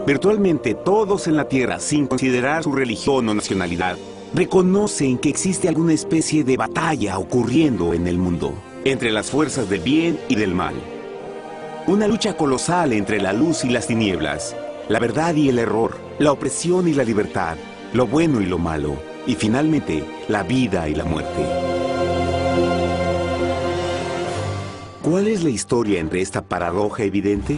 Virtualmente todos en la Tierra, sin considerar su religión o nacionalidad, reconocen que existe alguna especie de batalla ocurriendo en el mundo, entre las fuerzas del bien y del mal. Una lucha colosal entre la luz y las tinieblas, la verdad y el error, la opresión y la libertad, lo bueno y lo malo, y finalmente, la vida y la muerte. ¿Cuál es la historia entre esta paradoja evidente?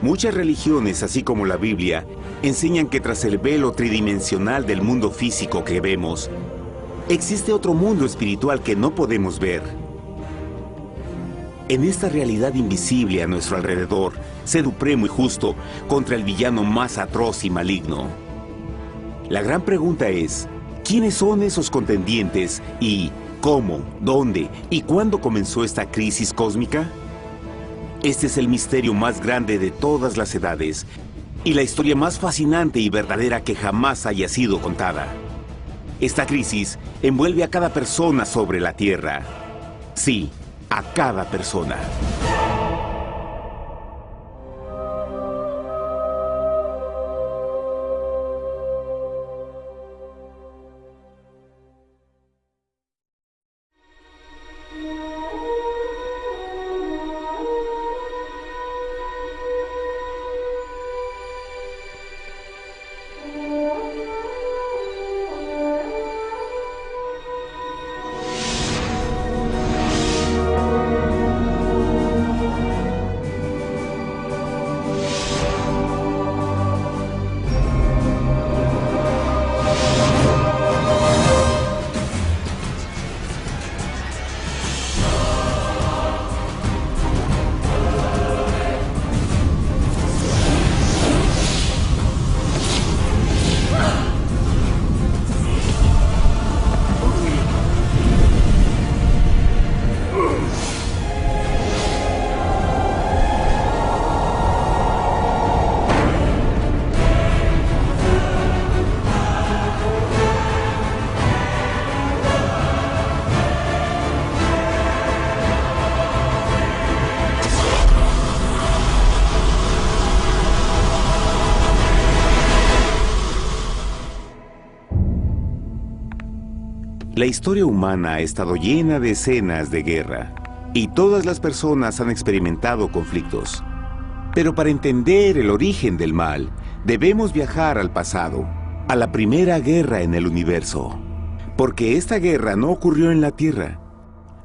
Muchas religiones, así como la Biblia, enseñan que tras el velo tridimensional del mundo físico que vemos, existe otro mundo espiritual que no podemos ver. En esta realidad invisible a nuestro alrededor, sé supremo y justo contra el villano más atroz y maligno. La gran pregunta es, ¿quiénes son esos contendientes y cómo, dónde y cuándo comenzó esta crisis cósmica? Este es el misterio más grande de todas las edades y la historia más fascinante y verdadera que jamás haya sido contada. Esta crisis envuelve a cada persona sobre la Tierra. Sí, a cada persona. La historia humana ha estado llena de escenas de guerra, y todas las personas han experimentado conflictos. Pero para entender el origen del mal, debemos viajar al pasado, a la primera guerra en el universo. Porque esta guerra no ocurrió en la Tierra.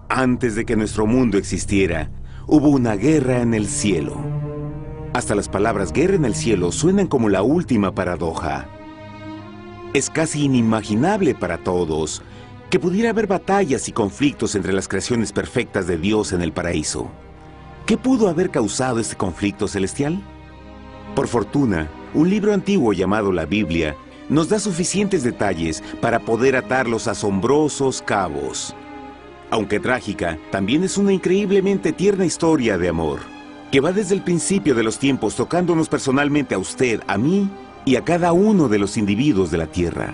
Antes de que nuestro mundo existiera, hubo una guerra en el cielo. Hasta las palabras guerra en el cielo suenan como la última paradoja. Es casi inimaginable para todos que pudiera haber batallas y conflictos entre las creaciones perfectas de Dios en el paraíso. ¿Qué pudo haber causado este conflicto celestial? Por fortuna, un libro antiguo llamado la Biblia nos da suficientes detalles para poder atar los asombrosos cabos. Aunque trágica, también es una increíblemente tierna historia de amor, que va desde el principio de los tiempos tocándonos personalmente a usted, a mí y a cada uno de los individuos de la Tierra.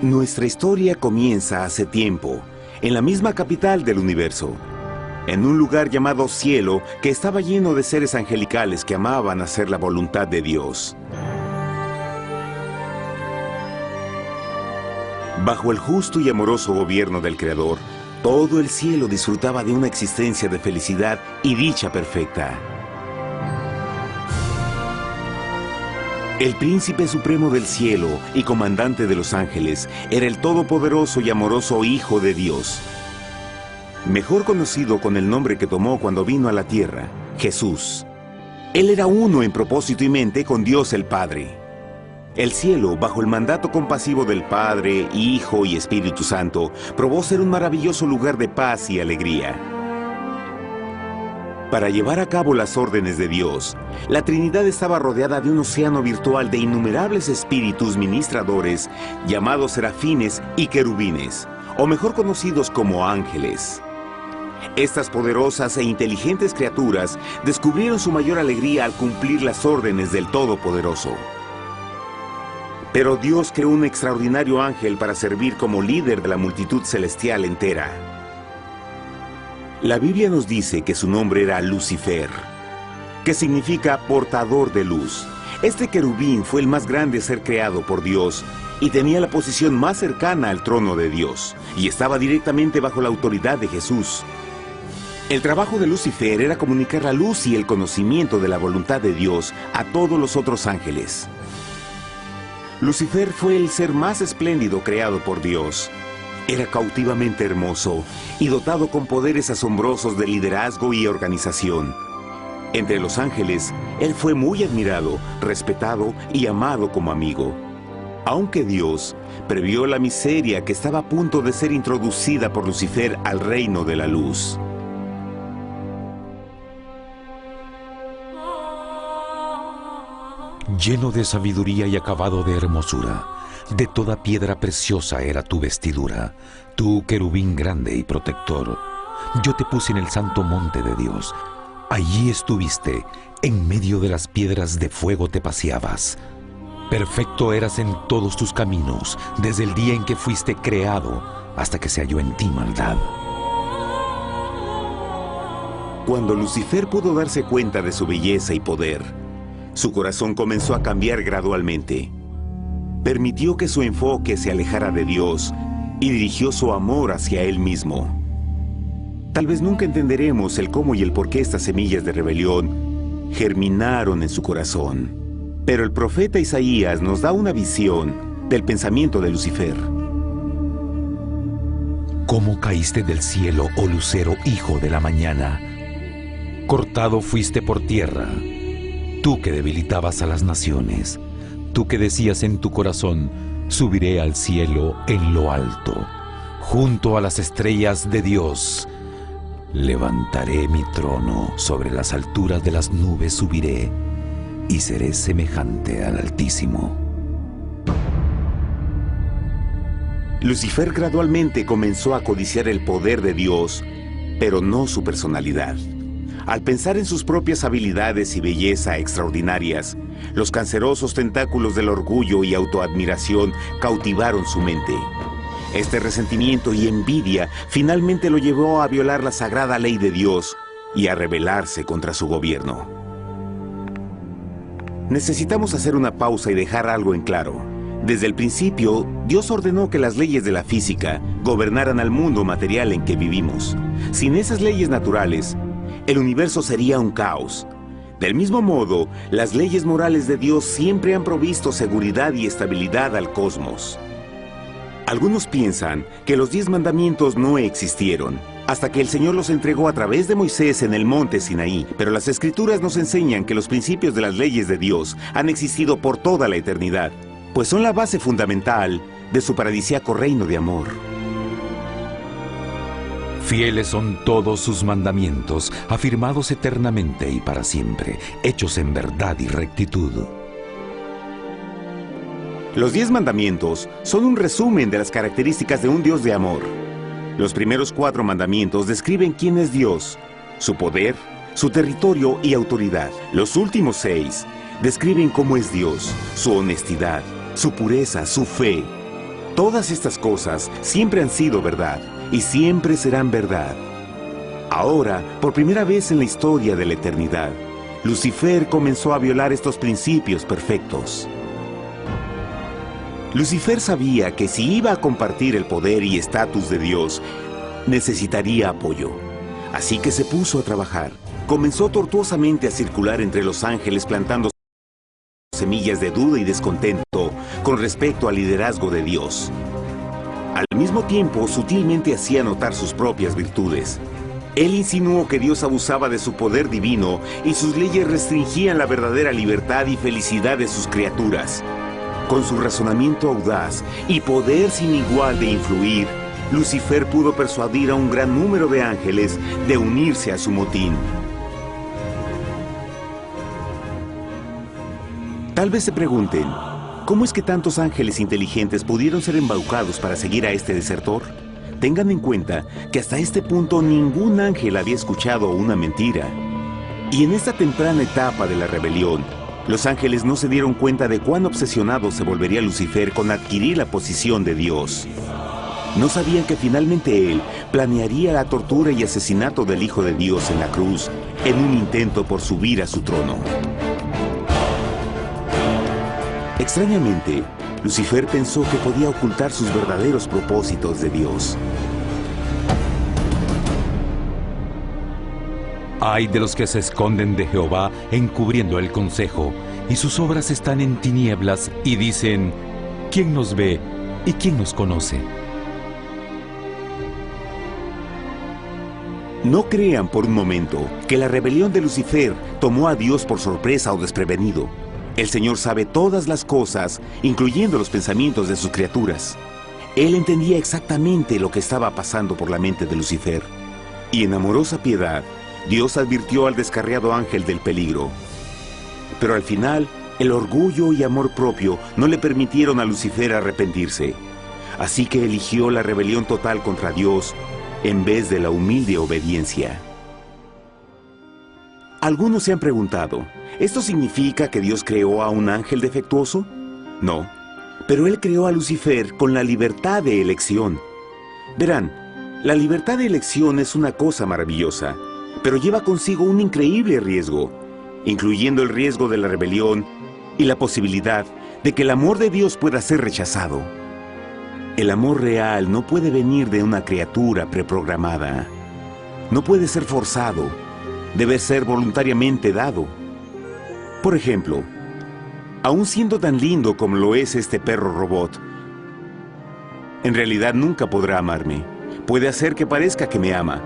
Nuestra historia comienza hace tiempo, en la misma capital del universo, en un lugar llamado Cielo que estaba lleno de seres angelicales que amaban hacer la voluntad de Dios. Bajo el justo y amoroso gobierno del Creador, todo el cielo disfrutaba de una existencia de felicidad y dicha perfecta. El príncipe supremo del cielo y comandante de los ángeles era el todopoderoso y amoroso Hijo de Dios, mejor conocido con el nombre que tomó cuando vino a la tierra, Jesús. Él era uno en propósito y mente con Dios el Padre. El cielo, bajo el mandato compasivo del Padre, Hijo y Espíritu Santo, probó ser un maravilloso lugar de paz y alegría. Para llevar a cabo las órdenes de Dios, la Trinidad estaba rodeada de un océano virtual de innumerables espíritus ministradores llamados serafines y querubines, o mejor conocidos como ángeles. Estas poderosas e inteligentes criaturas descubrieron su mayor alegría al cumplir las órdenes del Todopoderoso. Pero Dios creó un extraordinario ángel para servir como líder de la multitud celestial entera. La Biblia nos dice que su nombre era Lucifer. que significa portador de luz. Este querubín fue el más grande ser creado por Dios y tenía la posición más cercana al trono de Dios, y estaba directamente bajo la autoridad de Jesús. El trabajo de Lucifer era comunicar la luz y el conocimiento de la voluntad de Dios a todos los otros ángeles. Lucifer fue el ser más espléndido creado por Dios. Era cautivamente hermoso y dotado con poderes asombrosos de liderazgo y organización. Entre los ángeles, él fue muy admirado, respetado y amado como amigo. Aunque Dios previó la miseria que estaba a punto de ser introducida por Lucifer al reino de la luz. Lleno de sabiduría y acabado de hermosura, de toda piedra preciosa era tu vestidura, tú querubín grande y protector. Yo te puse en el santo monte de Dios. Allí estuviste, en medio de las piedras de fuego te paseabas. Perfecto eras en todos tus caminos, desde el día en que fuiste creado, hasta que se halló en ti maldad. Cuando Lucifer pudo darse cuenta de su belleza y poder, su corazón comenzó a cambiar gradualmente. Permitió que su enfoque se alejara de Dios y dirigió su amor hacia él mismo. Tal vez nunca entenderemos el cómo y el por qué estas semillas de rebelión germinaron en su corazón. Pero el profeta Isaías nos da una visión del pensamiento de Lucifer. ¿Cómo caíste del cielo, oh lucero, hijo de la mañana? Cortado fuiste por tierra, tú que debilitabas a las naciones, tú que decías en tu corazón, subiré al cielo en lo alto, junto a las estrellas de Dios. Levantaré mi trono, sobre las alturas de las nubes subiré, y seré semejante al Altísimo. Lucifer gradualmente comenzó a codiciar el poder de Dios, pero no su personalidad. Al pensar en sus propias habilidades y belleza extraordinarias, los cancerosos tentáculos del orgullo y autoadmiración cautivaron su mente. Este resentimiento y envidia finalmente lo llevó a violar la sagrada ley de Dios y a rebelarse contra su gobierno. Necesitamos hacer una pausa y dejar algo en claro. Desde el principio, Dios ordenó que las leyes de la física gobernaran al mundo material en que vivimos. Sin esas leyes naturales, el universo sería un caos. Del mismo modo, las leyes morales de Dios siempre han provisto seguridad y estabilidad al cosmos. Algunos piensan que los 10 mandamientos no existieron, hasta que el Señor los entregó a través de Moisés en el monte Sinaí, pero las Escrituras nos enseñan que los principios de las leyes de Dios han existido por toda la eternidad, pues son la base fundamental de su paradisíaco reino de amor. Fieles son todos sus mandamientos, afirmados eternamente y para siempre, hechos en verdad y rectitud. Los 10 mandamientos son un resumen de las características de un Dios de amor. Los primeros 4 mandamientos describen quién es Dios, su poder, su territorio y autoridad. Los últimos 6 describen cómo es Dios, su honestidad, su pureza, su fe. Todas estas cosas siempre han sido verdad y siempre serán verdad. Ahora, por primera vez en la historia de la eternidad, Lucifer comenzó a violar estos principios perfectos. Lucifer sabía que si iba a compartir el poder y estatus de Dios, necesitaría apoyo. Así que se puso a trabajar. Comenzó tortuosamente a circular entre los ángeles plantando semillas de duda y descontento con respecto al liderazgo de Dios. Al mismo tiempo, sutilmente hacía notar sus propias virtudes. Él insinuó que Dios abusaba de su poder divino y sus leyes restringían la verdadera libertad y felicidad de sus criaturas. Con su razonamiento audaz y poder sin igual de influir, Lucifer pudo persuadir a un gran número de ángeles de unirse a su motín. Tal vez se pregunten, ¿cómo es que tantos ángeles inteligentes pudieron ser embaucados para seguir a este desertor? Tengan en cuenta que hasta este punto ningún ángel había escuchado una mentira. Y en esta temprana etapa de la rebelión, los ángeles no se dieron cuenta de cuán obsesionado se volvería Lucifer con adquirir la posición de Dios. No sabían que finalmente él planearía la tortura y asesinato del Hijo de Dios en la cruz en un intento por subir a su trono. Extrañamente, Lucifer pensó que podía ocultar sus verdaderos propósitos de Dios. Ay de los que se esconden de Jehová encubriendo el consejo, y sus obras están en tinieblas y dicen, ¿quién nos ve y quién nos conoce? No crean por un momento que la rebelión de Lucifer tomó a Dios por sorpresa o desprevenido. El Señor sabe todas las cosas, incluyendo los pensamientos de sus criaturas. Él entendía exactamente lo que estaba pasando por la mente de Lucifer. Y en amorosa piedad, Dios advirtió al descarriado ángel del peligro. Pero al final, el orgullo y amor propio no le permitieron a Lucifer arrepentirse. Así que eligió la rebelión total contra Dios en vez de la humilde obediencia. Algunos se han preguntado, ¿esto significa que Dios creó a un ángel defectuoso? No, pero Él creó a Lucifer con la libertad de elección. Verán, la libertad de elección es una cosa maravillosa, pero lleva consigo un increíble riesgo, incluyendo el riesgo de la rebelión y la posibilidad de que el amor de Dios pueda ser rechazado. El amor real no puede venir de una criatura preprogramada. No puede ser forzado. Debe ser voluntariamente dado. Por ejemplo, aun siendo tan lindo como lo es este perro robot, en realidad nunca podrá amarme. Puede hacer que parezca que me ama,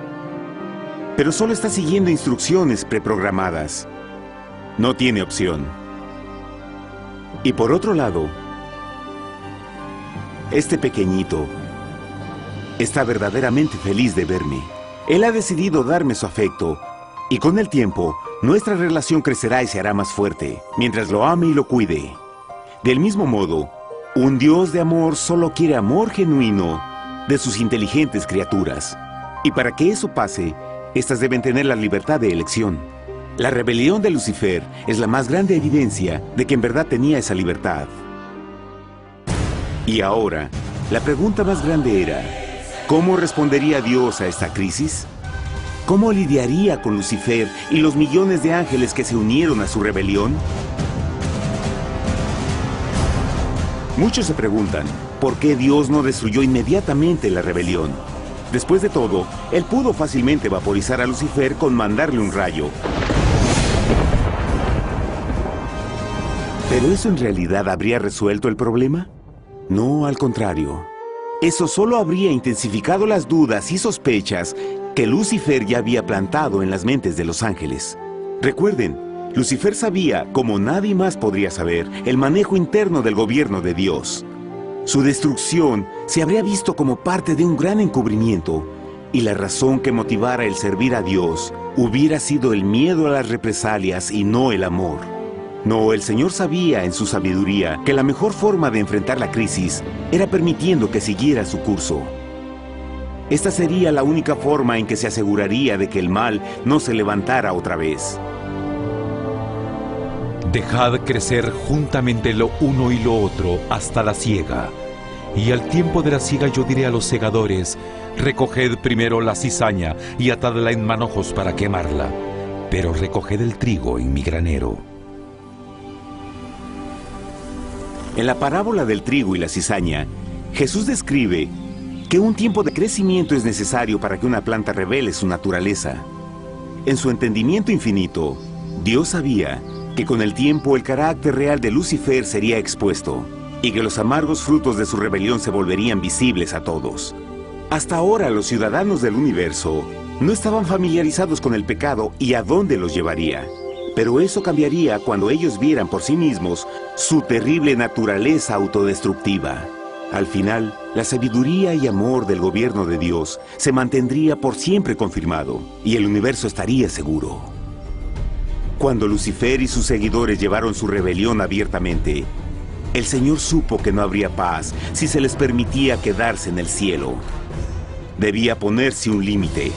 pero solo está siguiendo instrucciones preprogramadas. No tiene opción. Y por otro lado, este pequeñito está verdaderamente feliz de verme. Él ha decidido darme su afecto, y con el tiempo, nuestra relación crecerá y se hará más fuerte, mientras lo ame y lo cuide. Del mismo modo, un Dios de amor solo quiere amor genuino de sus inteligentes criaturas. Y para que eso pase, estas deben tener la libertad de elección. La rebelión de Lucifer es la más grande evidencia de que en verdad tenía esa libertad. Y ahora, la pregunta más grande era, ¿cómo respondería Dios a esta crisis? ¿Cómo lidiaría con Lucifer y los millones de ángeles que se unieron a su rebelión? Muchos se preguntan, ¿por qué Dios no destruyó inmediatamente la rebelión? Después de todo, Él pudo fácilmente vaporizar a Lucifer con mandarle un rayo. ¿Pero eso en realidad habría resuelto el problema? No, al contrario. Eso solo habría intensificado las dudas y sospechas que Lucifer ya había plantado en las mentes de los ángeles. Recuerden, Lucifer sabía, como nadie más podría saber, el manejo interno del gobierno de Dios. Su destrucción se habría visto como parte de un gran encubrimiento, y la razón que motivara el servir a Dios hubiera sido el miedo a las represalias y no el amor. No, el Señor sabía en su sabiduría que la mejor forma de enfrentar la crisis era permitiendo que siguiera su curso. Esta sería la única forma en que se aseguraría de que el mal no se levantara otra vez. Dejad crecer juntamente lo uno y lo otro hasta la siega. Y al tiempo de la siega yo diré a los segadores, recoged primero la cizaña y atadla en manojos para quemarla, pero recoged el trigo en mi granero. En la parábola del trigo y la cizaña, Jesús describe que un tiempo de crecimiento es necesario para que una planta revele su naturaleza. En su entendimiento infinito, Dios sabía que con el tiempo el carácter real de Lucifer sería expuesto y que los amargos frutos de su rebelión se volverían visibles a todos. Hasta ahora los ciudadanos del universo no estaban familiarizados con el pecado y a dónde los llevaría. Pero eso cambiaría cuando ellos vieran por sí mismos su terrible naturaleza autodestructiva. Al final, la sabiduría y amor del gobierno de Dios se mantendría por siempre confirmado y el universo estaría seguro. Cuando Lucifer y sus seguidores llevaron su rebelión abiertamente, el Señor supo que no habría paz si se les permitía quedarse en el cielo. Debía ponerse un límite,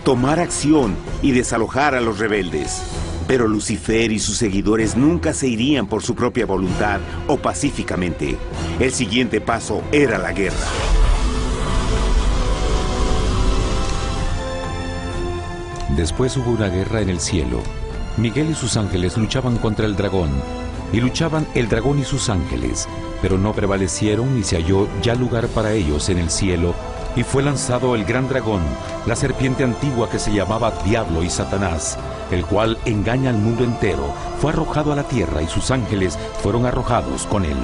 tomar acción y desalojar a los rebeldes. Pero Lucifer y sus seguidores nunca se irían por su propia voluntad o pacíficamente. El siguiente paso era la guerra. Después hubo una guerra en el cielo. Miguel y sus ángeles luchaban contra el dragón, y luchaban el dragón y sus ángeles, pero no prevalecieron ni se halló ya lugar para ellos en el cielo, y fue lanzado el gran dragón, la serpiente antigua que se llamaba Diablo y Satanás, el cual engaña al mundo entero. Fue arrojado a la tierra y sus ángeles fueron arrojados con él.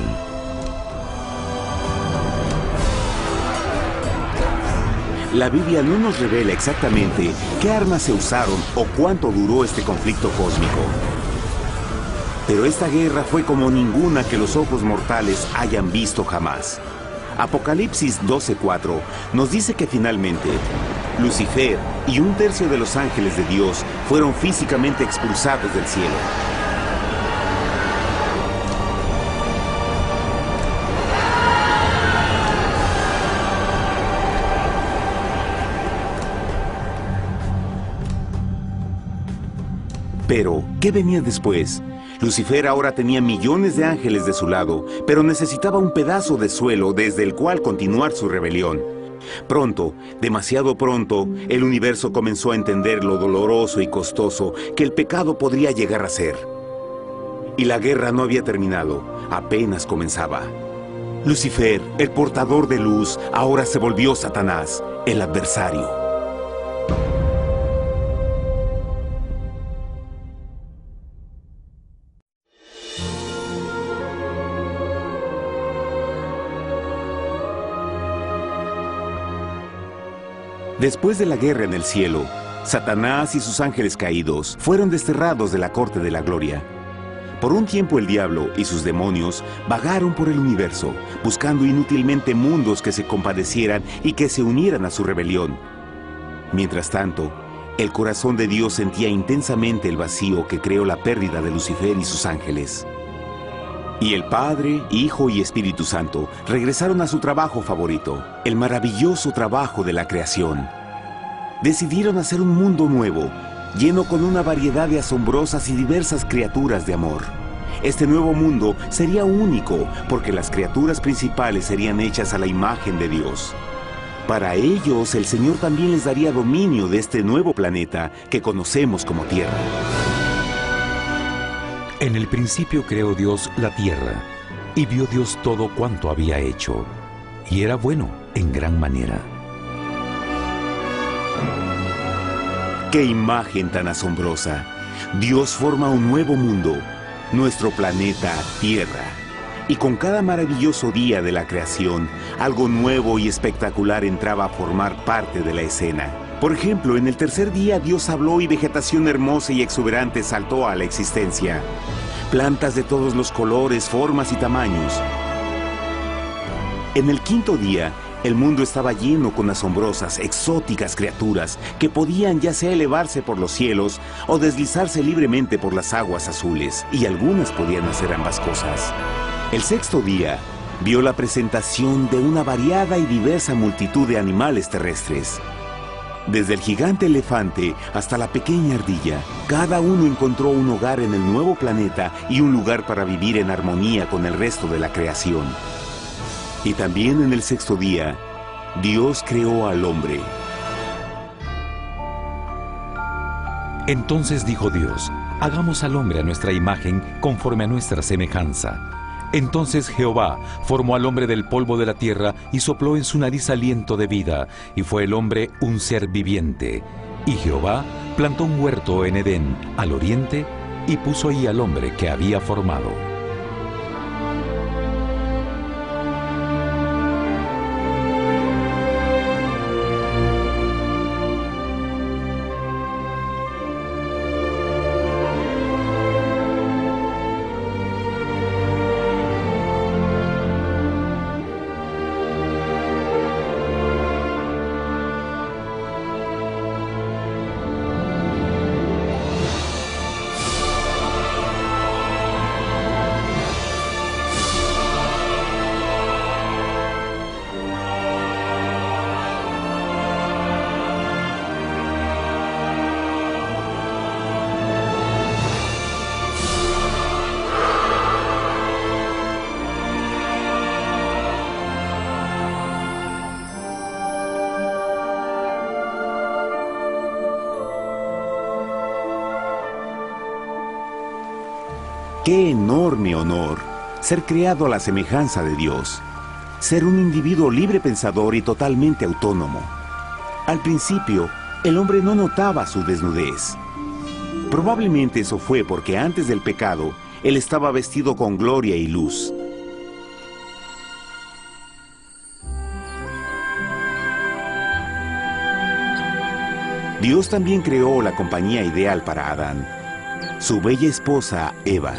La Biblia no nos revela exactamente qué armas se usaron o cuánto duró este conflicto cósmico. Pero esta guerra fue como ninguna que los ojos mortales hayan visto jamás. Apocalipsis 12:4 nos dice que finalmente Lucifer y un tercio de los ángeles de Dios fueron físicamente expulsados del cielo. Pero, ¿qué venía después? Lucifer ahora tenía millones de ángeles de su lado, pero necesitaba un pedazo de suelo desde el cual continuar su rebelión. Pronto, demasiado pronto, el universo comenzó a entender lo doloroso y costoso que el pecado podría llegar a ser. Y la guerra no había terminado, apenas comenzaba. Lucifer, el portador de luz, ahora se volvió Satanás, el adversario. Después de la guerra en el cielo, Satanás y sus ángeles caídos fueron desterrados de la corte de la gloria. Por un tiempo el diablo y sus demonios vagaron por el universo, buscando inútilmente mundos que se compadecieran y que se unieran a su rebelión. Mientras tanto, el corazón de Dios sentía intensamente el vacío que creó la pérdida de Lucifer y sus ángeles. Y el Padre, Hijo y Espíritu Santo regresaron a su trabajo favorito, el maravilloso trabajo de la creación. Decidieron hacer un mundo nuevo, lleno con una variedad de asombrosas y diversas criaturas de amor. Este nuevo mundo sería único, porque las criaturas principales serían hechas a la imagen de Dios. Para ellos, el Señor también les daría dominio de este nuevo planeta que conocemos como Tierra. En el principio creó Dios la tierra, y vio Dios todo cuanto había hecho, y era bueno en gran manera. ¡Qué imagen tan asombrosa! Dios forma un nuevo mundo, nuestro planeta Tierra. Y con cada maravilloso día de la creación, algo nuevo y espectacular entraba a formar parte de la escena. Por ejemplo, en el tercer día Dios habló y vegetación hermosa y exuberante saltó a la existencia. Plantas de todos los colores, formas y tamaños. En el quinto día, el mundo estaba lleno con asombrosas, exóticas criaturas que podían ya sea elevarse por los cielos o deslizarse libremente por las aguas azules, y algunas podían hacer ambas cosas. El sexto día vio la presentación de una variada y diversa multitud de animales terrestres. Desde el gigante elefante hasta la pequeña ardilla, cada uno encontró un hogar en el nuevo planeta y un lugar para vivir en armonía con el resto de la creación. Y también en el sexto día, Dios creó al hombre. Entonces dijo Dios: hagamos al hombre a nuestra imagen, conforme a nuestra semejanza. Entonces Jehová formó al hombre del polvo de la tierra y sopló en su nariz aliento de vida, y fue el hombre un ser viviente. Y Jehová plantó un huerto en Edén, al oriente, y puso ahí al hombre que había formado. ¡Qué enorme honor! Ser creado a la semejanza de Dios. Ser un individuo libre pensador y totalmente autónomo. Al principio, el hombre no notaba su desnudez. Probablemente eso fue porque antes del pecado, él estaba vestido con gloria y luz. Dios también creó la compañía ideal para Adán, su bella esposa Eva.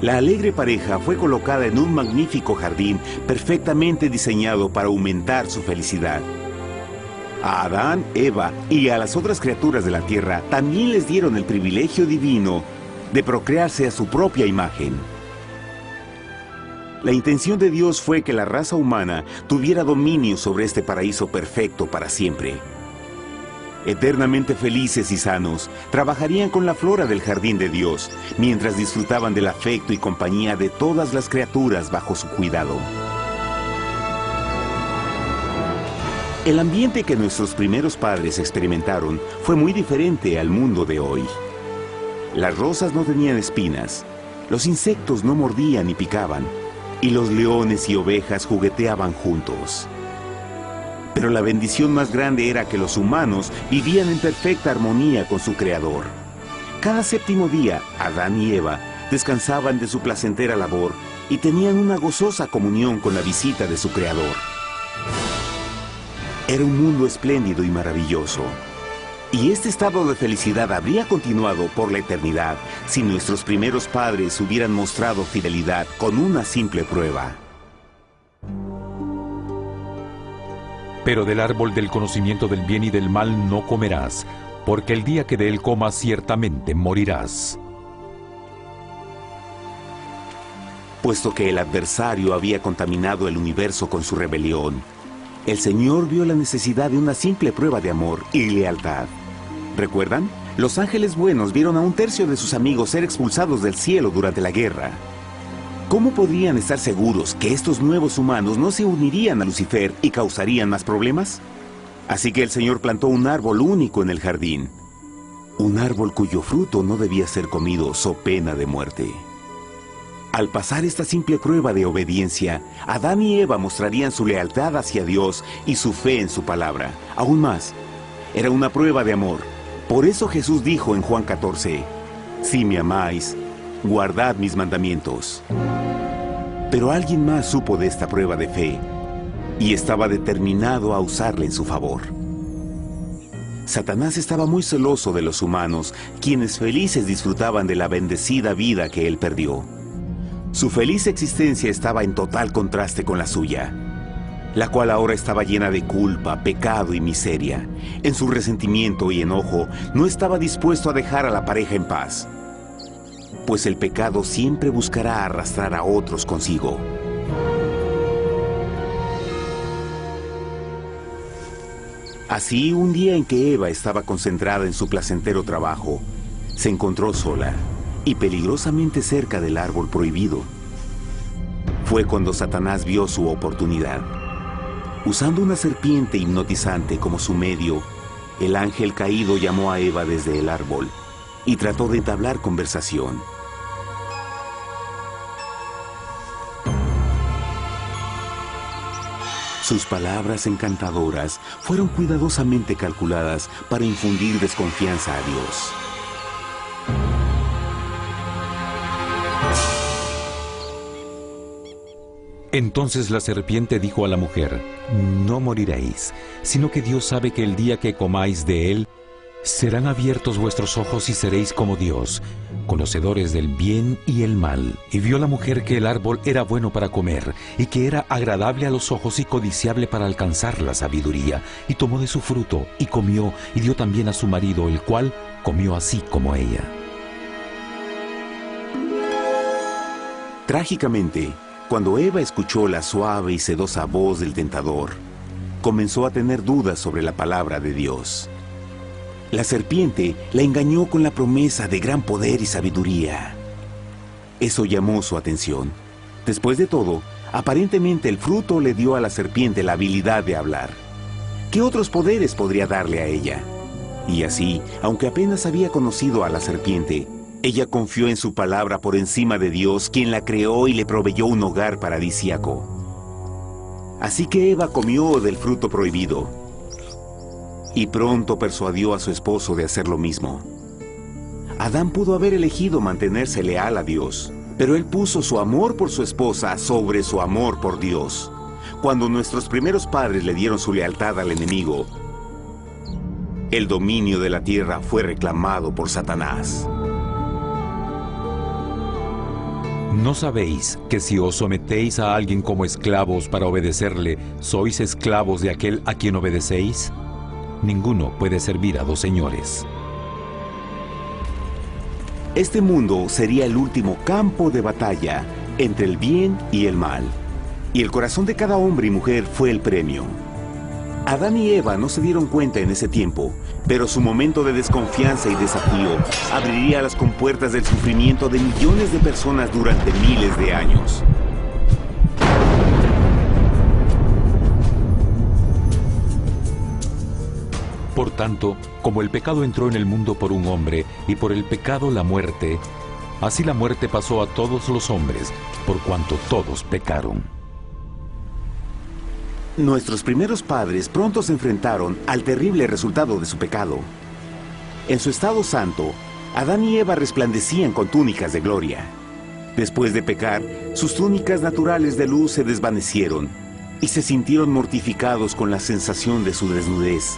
La alegre pareja fue colocada en un magnífico jardín perfectamente diseñado para aumentar su felicidad. A Adán, Eva y a las otras criaturas de la tierra también les dieron el privilegio divino de procrearse a su propia imagen. La intención de Dios fue que la raza humana tuviera dominio sobre este paraíso perfecto para siempre. Eternamente felices y sanos, trabajarían con la flora del jardín de Dios, mientras disfrutaban del afecto y compañía de todas las criaturas bajo su cuidado. El ambiente que nuestros primeros padres experimentaron fue muy diferente al mundo de hoy. Las rosas no tenían espinas, los insectos no mordían ni picaban, y los leones y ovejas jugueteaban juntos. Pero la bendición más grande era que los humanos vivían en perfecta armonía con su Creador. Cada séptimo día, Adán y Eva descansaban de su placentera labor y tenían una gozosa comunión con la visita de su Creador. Era un mundo espléndido y maravilloso. Y este estado de felicidad habría continuado por la eternidad si nuestros primeros padres hubieran mostrado fidelidad con una simple prueba. Pero del árbol del conocimiento del bien y del mal no comerás, porque el día que de él comas ciertamente morirás. Puesto que el adversario había contaminado el universo con su rebelión, el Señor vio la necesidad de una simple prueba de amor y lealtad. ¿Recuerdan? Los ángeles buenos vieron a un tercio de sus amigos ser expulsados del cielo durante la guerra. ¿Cómo podrían estar seguros que estos nuevos humanos no se unirían a Lucifer y causarían más problemas? Así que el Señor plantó un árbol único en el jardín. Un árbol cuyo fruto no debía ser comido so pena de muerte. Al pasar esta simple prueba de obediencia, Adán y Eva mostrarían su lealtad hacia Dios y su fe en su palabra. Aún más, era una prueba de amor. Por eso Jesús dijo en Juan 14, «Si me amáis, guardad mis mandamientos». Pero alguien más supo de esta prueba de fe y estaba determinado a usarla en su favor. Satanás estaba muy celoso de los humanos, quienes felices disfrutaban de la bendecida vida que él perdió. Su feliz existencia estaba en total contraste con la suya, la cual ahora estaba llena de culpa, pecado y miseria. En su resentimiento y enojo, no estaba dispuesto a dejar a la pareja en paz, pues el pecado siempre buscará arrastrar a otros consigo. Así, un día en que Eva estaba concentrada en su placentero trabajo, se encontró sola y peligrosamente cerca del árbol prohibido. Fue cuando Satanás vio su oportunidad. Usando una serpiente hipnotizante como su medio, el ángel caído llamó a Eva desde el árbol y trató de entablar conversación. Sus palabras encantadoras fueron cuidadosamente calculadas para infundir desconfianza a Dios. Entonces la serpiente dijo a la mujer, «No moriréis, sino que Dios sabe que el día que comáis de él, serán abiertos vuestros ojos y seréis como Dios, conocedores del bien y el mal». Y vio la mujer que el árbol era bueno para comer, y que era agradable a los ojos y codiciable para alcanzar la sabiduría. Y tomó de su fruto, y comió, y dio también a su marido, el cual comió así como ella. Trágicamente, cuando Eva escuchó la suave y sedosa voz del tentador, comenzó a tener dudas sobre la palabra de Dios. La serpiente la engañó con la promesa de gran poder y sabiduría. Eso llamó su atención. Después de todo, aparentemente el fruto le dio a la serpiente la habilidad de hablar. ¿Qué otros poderes podría darle a ella? Y así, aunque apenas había conocido a la serpiente, ella confió en su palabra por encima de Dios, quien la creó y le proveyó un hogar paradisíaco. Así que Eva comió del fruto prohibido y pronto persuadió a su esposo de hacer lo mismo. Adán pudo haber elegido mantenerse leal a Dios, pero él puso su amor por su esposa sobre su amor por Dios. Cuando nuestros primeros padres le dieron su lealtad al enemigo, el dominio de la tierra fue reclamado por Satanás. ¿No sabéis que si os sometéis a alguien como esclavos para obedecerle, sois esclavos de aquel a quien obedecéis? Ninguno puede servir a dos señores. Este mundo sería el último campo de batalla entre el bien y el mal. Y el corazón de cada hombre y mujer fue el premio. Adán y Eva no se dieron cuenta en ese tiempo, pero su momento de desconfianza y desafío abriría las compuertas del sufrimiento de millones de personas durante miles de años. Por tanto, como el pecado entró en el mundo por un hombre, y por el pecado la muerte, así la muerte pasó a todos los hombres, por cuanto todos pecaron. Nuestros primeros padres pronto se enfrentaron al terrible resultado de su pecado. En su estado santo, Adán y Eva resplandecían con túnicas de gloria. Después de pecar, sus túnicas naturales de luz se desvanecieron y se sintieron mortificados con la sensación de su desnudez.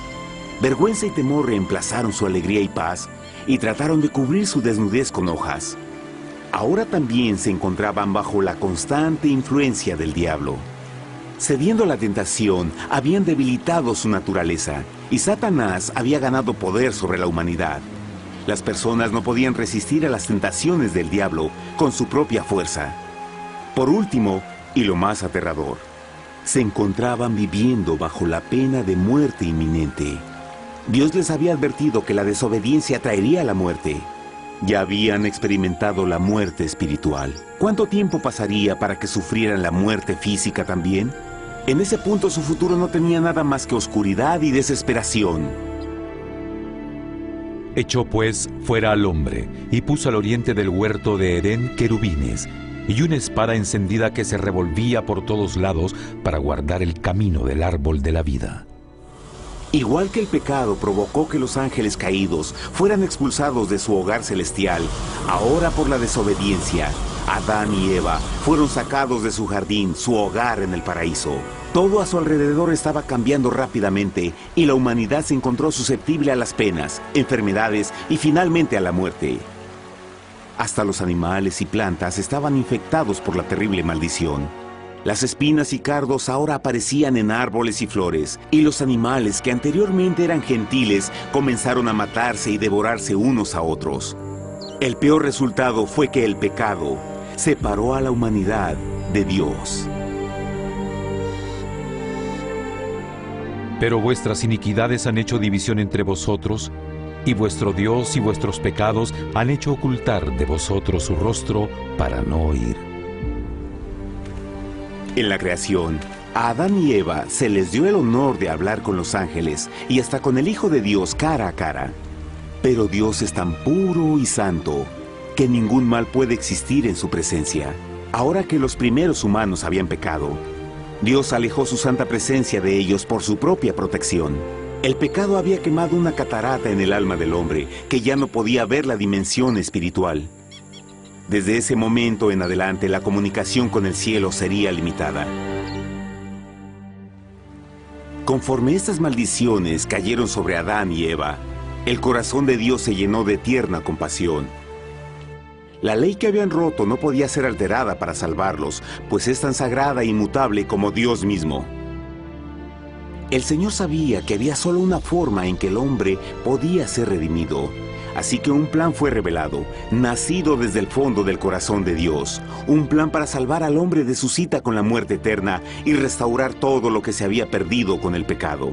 Vergüenza y temor reemplazaron su alegría y paz y trataron de cubrir su desnudez con hojas. Ahora también se encontraban bajo la constante influencia del diablo. Cediendo a la tentación, habían debilitado su naturaleza y Satanás había ganado poder sobre la humanidad. Las personas no podían resistir a las tentaciones del diablo con su propia fuerza. Por último, y lo más aterrador, se encontraban viviendo bajo la pena de muerte inminente. Dios les había advertido que la desobediencia traería la muerte. Ya habían experimentado la muerte espiritual. ¿Cuánto tiempo pasaría para que sufrieran la muerte física también? En ese punto su futuro no tenía nada más que oscuridad y desesperación. Echó pues fuera al hombre, y puso al oriente del huerto de Edén querubines, y una espada encendida que se revolvía por todos lados para guardar el camino del árbol de la vida. Igual que el pecado provocó que los ángeles caídos fueran expulsados de su hogar celestial, ahora por la desobediencia, Adán y Eva fueron sacados de su jardín, su hogar en el paraíso. Todo a su alrededor estaba cambiando rápidamente y la humanidad se encontró susceptible a las penas, enfermedades y finalmente a la muerte. Hasta los animales y plantas estaban infectados por la terrible maldición. Las espinas y cardos ahora aparecían en árboles y flores, y los animales que anteriormente eran gentiles comenzaron a matarse y devorarse unos a otros. El peor resultado fue que el pecado separó a la humanidad de Dios. Pero vuestras iniquidades han hecho división entre vosotros, y vuestro Dios y vuestros pecados han hecho ocultar de vosotros su rostro para no oír. En la creación, a Adán y Eva se les dio el honor de hablar con los ángeles y hasta con el Hijo de Dios cara a cara. Pero Dios es tan puro y santo que ningún mal puede existir en su presencia. Ahora que los primeros humanos habían pecado, Dios alejó su santa presencia de ellos por su propia protección. El pecado había quemado una catarata en el alma del hombre que ya no podía ver la dimensión espiritual. Desde ese momento en adelante, la comunicación con el cielo sería limitada. Conforme estas maldiciones cayeron sobre Adán y Eva, el corazón de Dios se llenó de tierna compasión. La ley que habían roto no podía ser alterada para salvarlos, pues es tan sagrada e inmutable como Dios mismo. El Señor sabía que había solo una forma en que el hombre podía ser redimido. Así que un plan fue revelado, nacido desde el fondo del corazón de Dios. Un plan para salvar al hombre de su cita con la muerte eterna y restaurar todo lo que se había perdido con el pecado.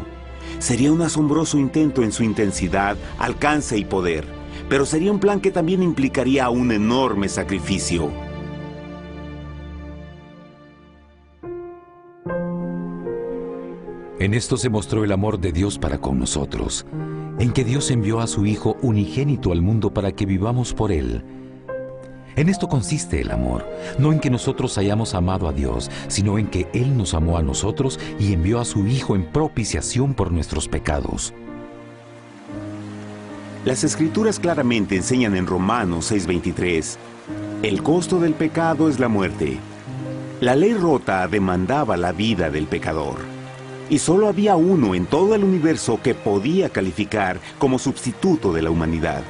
Sería un asombroso intento en su intensidad, alcance y poder, pero sería un plan que también implicaría un enorme sacrificio. En esto se mostró el amor de Dios para con nosotros, en que Dios envió a su Hijo unigénito al mundo para que vivamos por Él. En esto consiste el amor, no en que nosotros hayamos amado a Dios, sino en que Él nos amó a nosotros y envió a su Hijo en propiciación por nuestros pecados. Las Escrituras claramente enseñan en Romanos 6:23, el costo del pecado es la muerte. La ley rota demandaba la vida del pecador. Y solo había uno en todo el universo que podía calificar como sustituto de la humanidad.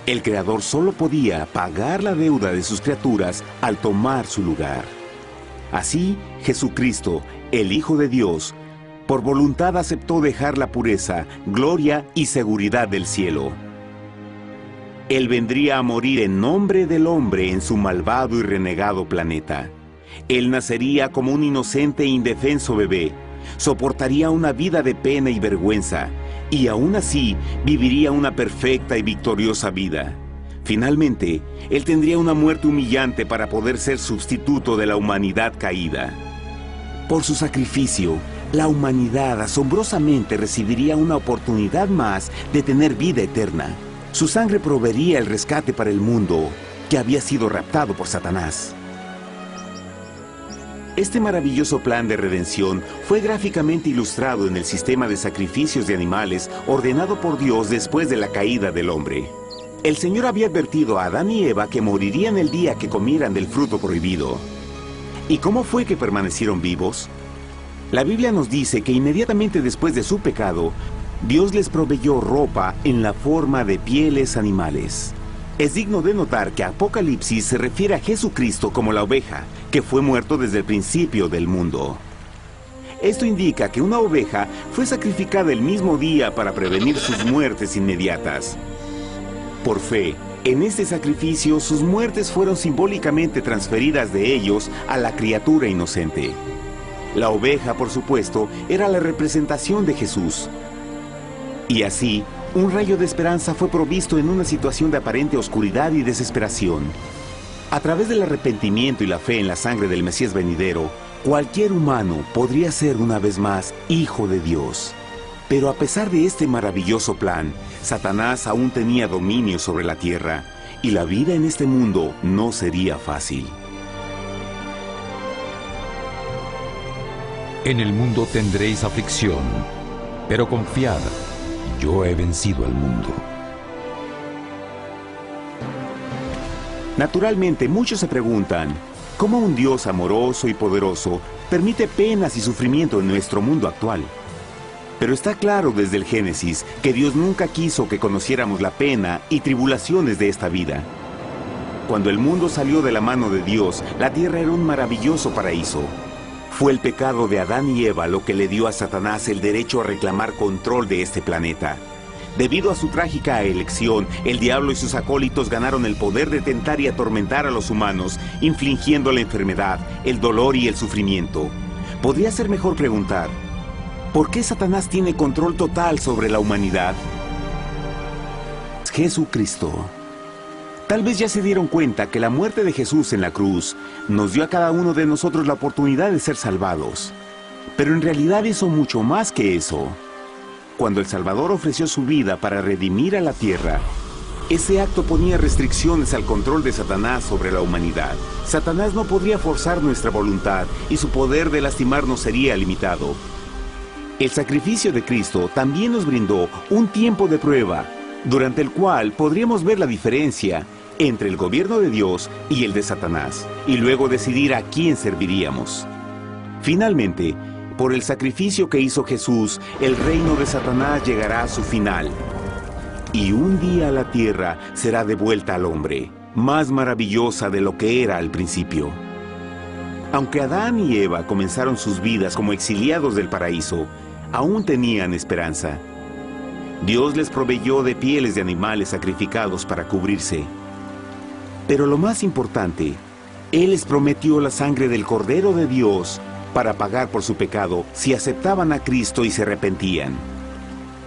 El Creador solo podía pagar la deuda de sus criaturas al tomar su lugar. Así, Jesucristo, el Hijo de Dios, por voluntad aceptó dejar la pureza, gloria y seguridad del cielo. Él vendría a morir en nombre del hombre en su malvado y renegado planeta. Él nacería como un inocente e indefenso bebé, soportaría una vida de pena y vergüenza, y aún así viviría una perfecta y victoriosa vida. Finalmente, Él tendría una muerte humillante para poder ser sustituto de la humanidad caída. Por su sacrificio, la humanidad asombrosamente recibiría una oportunidad más de tener vida eterna. Su sangre proveería el rescate para el mundo que había sido raptado por Satanás. Este maravilloso plan de redención fue gráficamente ilustrado en el sistema de sacrificios de animales ordenado por Dios después de la caída del hombre. El Señor había advertido a Adán y Eva que morirían el día que comieran del fruto prohibido. ¿Y cómo fue que permanecieron vivos? La Biblia nos dice que inmediatamente después de su pecado, Dios les proveyó ropa en la forma de pieles animales. Es digno de notar que Apocalipsis se refiere a Jesucristo como la oveja, que fue muerto desde el principio del mundo. Esto indica que una oveja fue sacrificada el mismo día para prevenir sus muertes inmediatas. Por fe, en este sacrificio sus muertes fueron simbólicamente transferidas de ellos a la criatura inocente. La oveja, por supuesto, era la representación de Jesús. Y así, un rayo de esperanza fue provisto en una situación de aparente oscuridad y desesperación. A través del arrepentimiento y la fe en la sangre del Mesías venidero, cualquier humano podría ser una vez más hijo de Dios. Pero a pesar de este maravilloso plan, Satanás aún tenía dominio sobre la tierra, y la vida en este mundo no sería fácil. En el mundo tendréis aflicción, pero confiad, yo he vencido al mundo. Naturalmente, muchos se preguntan, ¿cómo un Dios amoroso y poderoso permite penas y sufrimiento en nuestro mundo actual? Pero está claro desde el Génesis que Dios nunca quiso que conociéramos la pena y tribulaciones de esta vida. Cuando el mundo salió de la mano de Dios, la tierra era un maravilloso paraíso. Fue el pecado de Adán y Eva lo que le dio a Satanás el derecho a reclamar control de este planeta. Debido a su trágica elección, el diablo y sus acólitos ganaron el poder de tentar y atormentar a los humanos, infligiendo la enfermedad, el dolor y el sufrimiento. Podría ser mejor preguntar, ¿por qué Satanás tiene control total sobre la humanidad? Jesucristo. Tal vez ya se dieron cuenta que la muerte de Jesús en la cruz nos dio a cada uno de nosotros la oportunidad de ser salvados. Pero en realidad hizo mucho más que eso. Cuando el Salvador ofreció su vida para redimir a la tierra, ese acto ponía restricciones al control de Satanás sobre la humanidad. Satanás no podría forzar nuestra voluntad y su poder de lastimarnos sería limitado. El sacrificio de Cristo también nos brindó un tiempo de prueba, durante el cual podríamos ver la diferencia entre el gobierno de Dios y el de Satanás, y luego decidir a quién serviríamos. Finalmente, por el sacrificio que hizo Jesús, el reino de Satanás llegará a su final. Y un día la tierra será devuelta al hombre, más maravillosa de lo que era al principio. Aunque Adán y Eva comenzaron sus vidas como exiliados del paraíso, aún tenían esperanza. Dios les proveyó de pieles de animales sacrificados para cubrirse. Pero lo más importante, Él les prometió la sangre del Cordero de Dios para pagar por su pecado si aceptaban a Cristo y se arrepentían.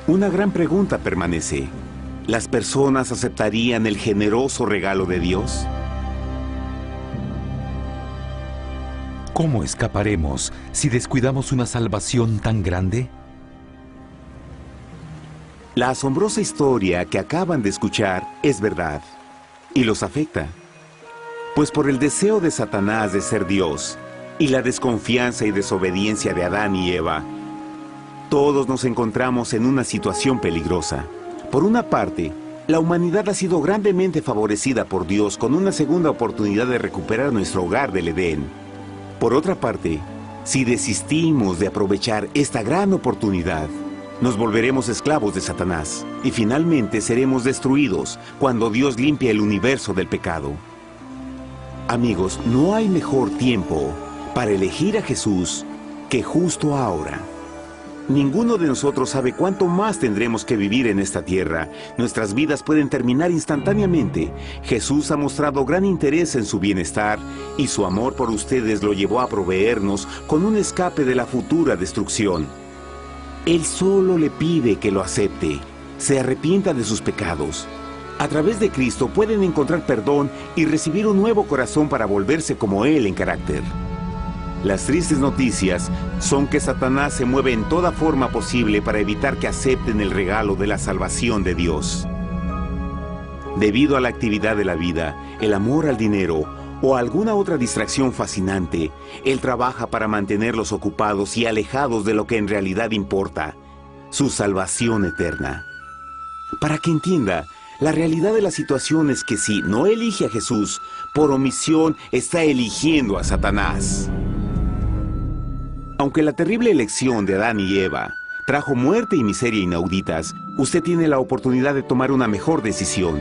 Una gran pregunta permanece. ¿Las personas aceptarían el generoso regalo de Dios? ¿Cómo escaparemos si descuidamos una salvación tan grande? La asombrosa historia que acaban de escuchar es verdad y los afecta. Pues por el deseo de Satanás de ser Dios y la desconfianza y desobediencia de Adán y Eva, todos nos encontramos en una situación peligrosa. Por una parte, la humanidad ha sido grandemente favorecida por Dios con una segunda oportunidad de recuperar nuestro hogar del Edén. Por otra parte, si desistimos de aprovechar esta gran oportunidad, nos volveremos esclavos de Satanás y finalmente seremos destruidos cuando Dios limpie el universo del pecado. Amigos, no hay mejor tiempo para elegir a Jesús que justo ahora. Ninguno de nosotros sabe cuánto más tendremos que vivir en esta tierra. Nuestras vidas pueden terminar instantáneamente. Jesús ha mostrado gran interés en su bienestar y su amor por ustedes lo llevó a proveernos con un escape de la futura destrucción. Él solo le pide que lo acepte, se arrepienta de sus pecados. A través de Cristo pueden encontrar perdón y recibir un nuevo corazón para volverse como Él en carácter. Las tristes noticias son que Satanás se mueve en toda forma posible para evitar que acepten el regalo de la salvación de Dios. Debido a la actividad de la vida, el amor al dinero o alguna otra distracción fascinante, Él trabaja para mantenerlos ocupados y alejados de lo que en realidad importa, su salvación eterna. Para que entienda, la realidad de la situación es que si no elige a Jesús, por omisión está eligiendo a Satanás. Aunque la terrible elección de Adán y Eva trajo muerte y miseria inauditas, usted tiene la oportunidad de tomar una mejor decisión.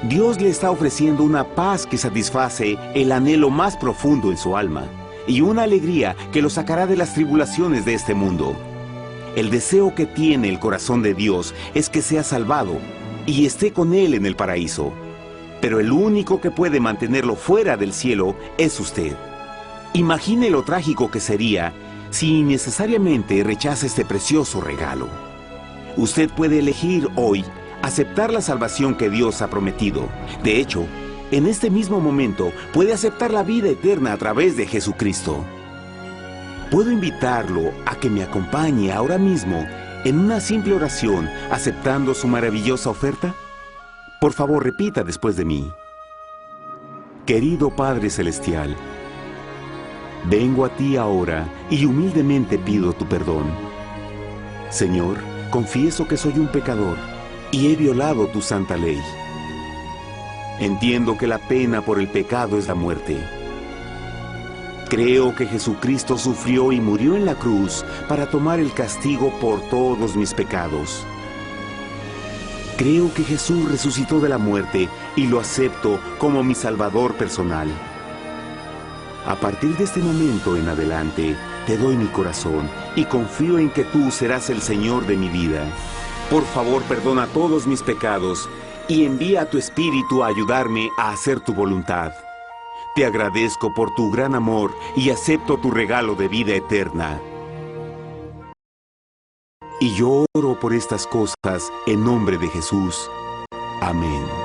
Dios le está ofreciendo una paz que satisface el anhelo más profundo en su alma y una alegría que lo sacará de las tribulaciones de este mundo. El deseo que tiene el corazón de Dios es que sea salvado y esté con Él en el paraíso. Pero el único que puede mantenerlo fuera del cielo es usted. Imagine lo trágico que sería si innecesariamente rechaza este precioso regalo. Usted puede elegir hoy aceptar la salvación que Dios ha prometido. De hecho, en este mismo momento puede aceptar la vida eterna a través de Jesucristo. ¿Puedo invitarlo a que me acompañe ahora mismo en una simple oración aceptando su maravillosa oferta? Por favor, repita después de mí. Querido Padre Celestial, vengo a ti ahora y humildemente pido tu perdón. Señor, confieso que soy un pecador y he violado tu santa ley. Entiendo que la pena por el pecado es la muerte. Creo que Jesucristo sufrió y murió en la cruz para tomar el castigo por todos mis pecados. Creo que Jesús resucitó de la muerte y lo acepto como mi Salvador personal. A partir de este momento en adelante, te doy mi corazón y confío en que tú serás el Señor de mi vida. Por favor, perdona todos mis pecados y envía a tu Espíritu a ayudarme a hacer tu voluntad. Te agradezco por tu gran amor y acepto tu regalo de vida eterna. Y yo oro por estas cosas en nombre de Jesús. Amén.